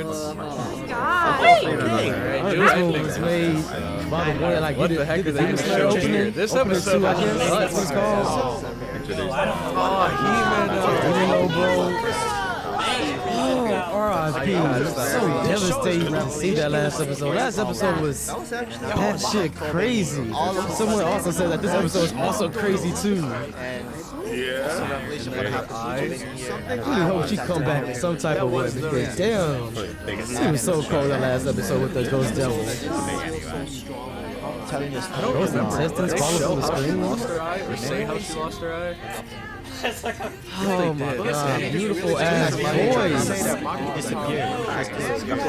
words. God. This one was made by the boy. Like, What the heck are they even showing opening? here? This Opening episode two, I was guess. nuts. That's what it's called. R.I.P. It's so devastating to see that last episode. Last episode was that shit crazy. Someone also said that this episode is also crazy too. I really hope she come back in some type of way because damn, she was so cold that last episode with the ghost devil. Those intestines falling from the screen. Lost her eye, or say how she lost her eye. Oh my god, beautiful ass voice.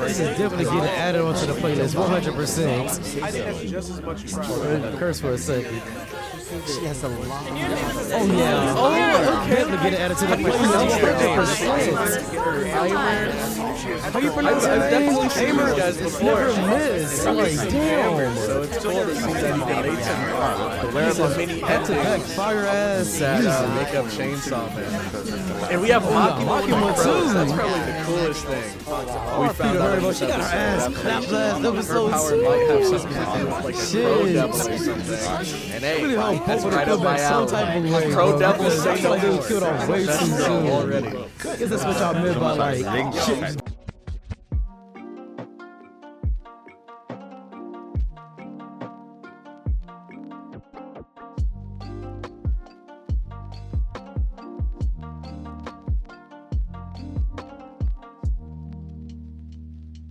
This is definitely getting added onto the playlist 100%. Curse for a second. She has a lot. Oh yeah. Oh okay. Definitely getting added to the playlist 100%. How you pronounce it? I've definitely seen these guys before. Never miss. Like damn. So it's cool to see that the wearable mini back fire ass makeup chainsaw man. And we have Makima too. That's probably the coolest thing. We found out she got her ass clapped last episode power might have something to do with like a crow devil or something. And hey, that's right up my alley. Crow devils say no more. Killed off way too soon already. I guess that's what y'all meant by like